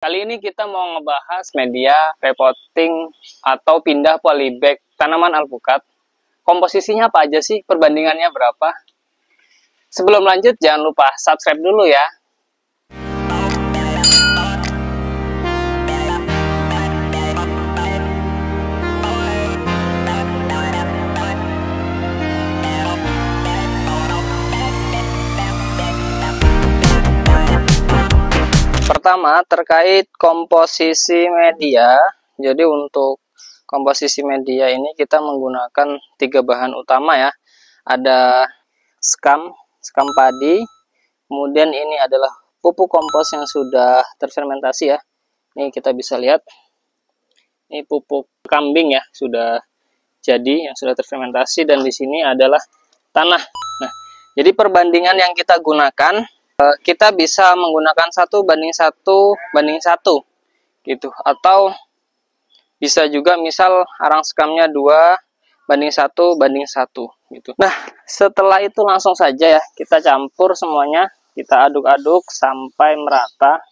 Kali ini kita mau ngebahas media repotting atau pindah polybag tanaman alpukat. Komposisinya apa aja sih? Perbandingannya berapa? Sebelum lanjut, jangan lupa subscribe dulu ya. Pertama, terkait komposisi media. Jadi untuk komposisi media ini kita menggunakan 3 bahan utama ya. Ada skam padi, kemudian ini adalah pupuk kompos yang sudah terfermentasi ya. Ini kita bisa lihat, ini pupuk kambing ya, sudah jadi yang sudah terfermentasi, dan di sini adalah tanah. Nah, jadi perbandingan yang kita gunakan, kita bisa menggunakan 1:1 gitu, atau bisa juga misal arang skamnya 2:1 gitu. Nah, setelah itu langsung saja ya kita campur semuanya, kita aduk-aduk sampai merata.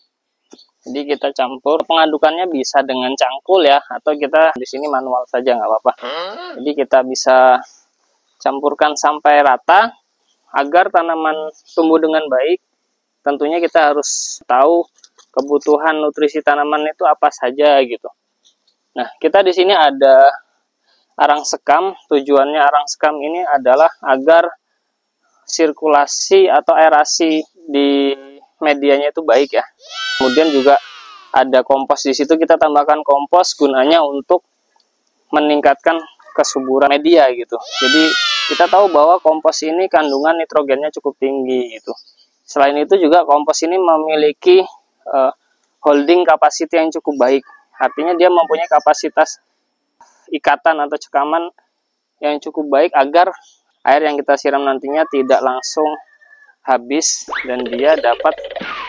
Jadi kita campur, pengadukannya bisa dengan cangkul ya, atau kita di sini manual saja nggak apa-apa. Jadi kita bisa campurkan sampai rata agar tanaman tumbuh dengan baik. Tentunya kita harus tahu kebutuhan nutrisi tanaman itu apa saja gitu. Nah, kita di sini ada arang sekam. Tujuannya arang sekam ini adalah agar sirkulasi atau aerasi di medianya itu baik ya. Kemudian juga ada kompos di situ, kita tambahkan kompos gunanya untuk meningkatkan kesuburan media gitu. Jadi kita tahu bahwa kompos ini kandungan nitrogennya cukup tinggi gitu. Selain itu juga kompos ini memiliki holding capacity yang cukup baik. Artinya dia mempunyai kapasitas ikatan atau cekaman yang cukup baik agar air yang kita siram nantinya tidak langsung habis dan dia dapat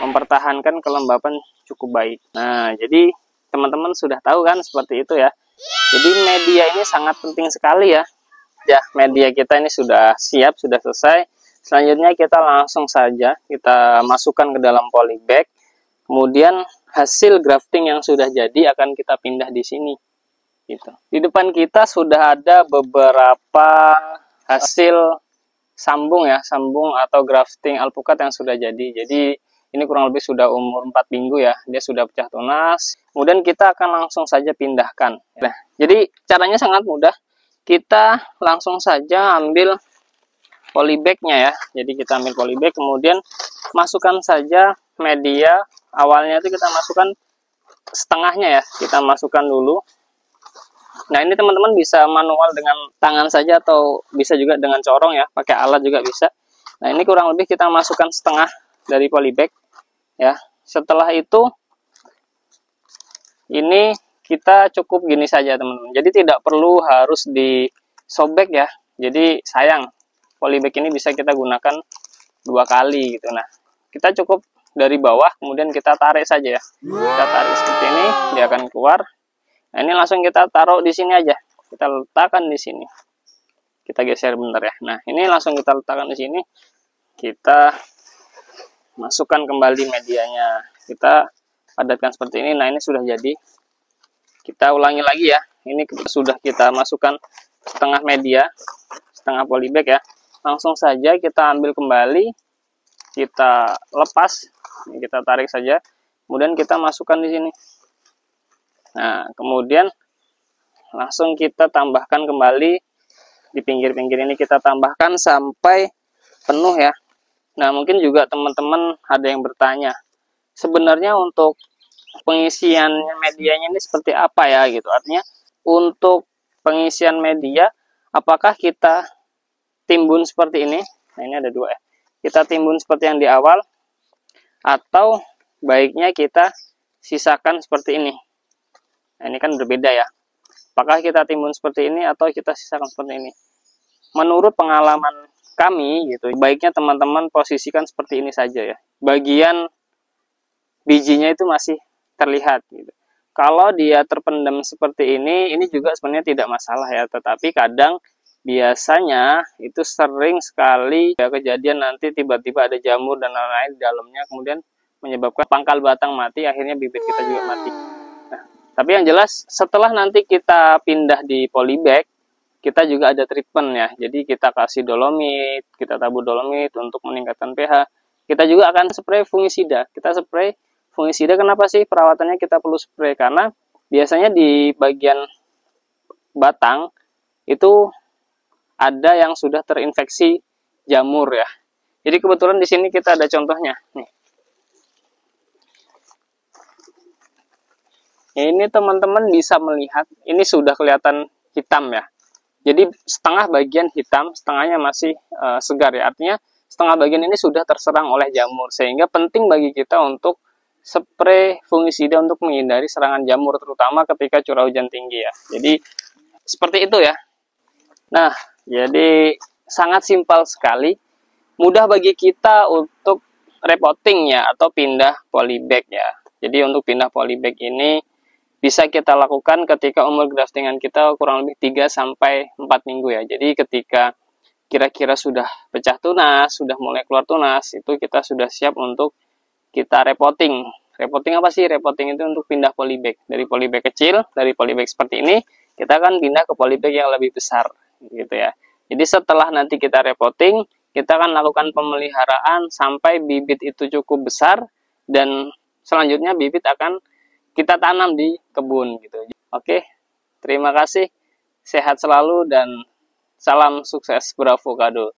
mempertahankan kelembapan cukup baik. Nah, jadi teman-teman sudah tahu kan seperti itu ya. Jadi media ini sangat penting sekali ya. Ya, media kita ini sudah siap, sudah selesai. Selanjutnya kita langsung saja kita masukkan ke dalam polybag. Kemudian hasil grafting yang sudah jadi akan kita pindah di sini. Gitu. Di depan kita sudah ada beberapa hasil sambung ya, sambung atau grafting alpukat yang sudah jadi. Jadi ini kurang lebih sudah umur 4 minggu ya, dia sudah pecah tunas. Kemudian kita akan langsung saja pindahkan. Nah, jadi caranya sangat mudah. Kita langsung saja ambil polybagnya ya. Jadi kita ambil polybag, kemudian masukkan saja media. Awalnya itu kita masukkan setengahnya ya, kita masukkan dulu. Nah, ini teman-teman bisa manual dengan tangan saja atau bisa juga dengan corong ya, pakai alat juga bisa. Nah, ini kurang lebih kita masukkan setengah dari polybag ya. Setelah itu ini kita cukup gini saja teman-teman. Jadi tidak perlu harus disobek ya. Jadi sayang, polybag ini bisa kita gunakan 2 kali gitu. Nah, kita cukup dari bawah, kemudian kita tarik saja ya. Kita tarik seperti ini, dia akan keluar. Nah, ini langsung kita taruh di sini aja. Kita letakkan di sini. Kita geser bentar ya. Nah, ini langsung kita letakkan di sini. Kita masukkan kembali medianya. Kita padatkan seperti ini. Nah, ini sudah jadi. Kita ulangi lagi ya. Ini sudah kita masukkan setengah media, setengah polybag ya. Langsung saja kita ambil kembali, kita lepas, kita tarik saja, kemudian kita masukkan di sini. Nah, kemudian langsung kita tambahkan kembali di pinggir-pinggir ini, kita tambahkan sampai penuh ya. Nah, mungkin juga teman-teman ada yang bertanya, sebenarnya untuk pengisian medianya ini seperti apa ya gitu. Artinya untuk pengisian media, apakah kita timbun seperti ini? Nah, ini ada 2 ya. Kita timbun seperti yang di awal, atau baiknya kita sisakan seperti ini. Nah, ini kan berbeda ya. Apakah kita timbun seperti ini atau kita sisakan seperti ini? Menurut pengalaman kami gitu, baiknya teman-teman posisikan seperti ini saja ya. Bagian bijinya itu masih terlihat gitu. Kalau dia terpendam seperti ini juga sebenarnya tidak masalah ya. Tetapi kadang biasanya itu sering sekali ya kejadian nanti tiba-tiba ada jamur dan lain-lain di dalamnya, kemudian menyebabkan pangkal batang mati, akhirnya bibit kita juga mati. Nah, tapi yang jelas setelah nanti kita pindah di polybag, kita juga ada treatment ya. Jadi kita kasih dolomit, kita tabur dolomit untuk meningkatkan pH. Kita juga akan spray fungisida. Kita spray fungisida, kenapa sih perawatannya kita perlu spray? Karena biasanya di bagian batang itu ada yang sudah terinfeksi jamur ya. Jadi kebetulan di sini kita ada contohnya. Nih. Ini teman-teman bisa melihat, ini sudah kelihatan hitam ya. Jadi setengah bagian hitam, setengahnya masih segar ya. Artinya setengah bagian ini sudah terserang oleh jamur. Sehingga penting bagi kita untuk spray fungisida untuk menghindari serangan jamur, terutama ketika curah hujan tinggi ya. Jadi seperti itu ya. Nah, jadi sangat simpel sekali. Mudah bagi kita untuk repotting ya, atau pindah polybag ya. Jadi untuk pindah polybag ini bisa kita lakukan ketika umur graftingan kita kurang lebih 3-4 minggu ya. Jadi ketika kira-kira sudah pecah tunas, sudah mulai keluar tunas, itu kita sudah siap untuk kita repotting. Repotting apa sih? Repotting itu untuk pindah polybag. Dari polybag kecil, dari polybag seperti ini, kita akan pindah ke polybag yang lebih besar gitu ya. Jadi setelah nanti kita repotting, kita akan lakukan pemeliharaan sampai bibit itu cukup besar, dan selanjutnya bibit akan kita tanam di kebun gitu. Oke, terima kasih, sehat selalu dan salam sukses beravokado.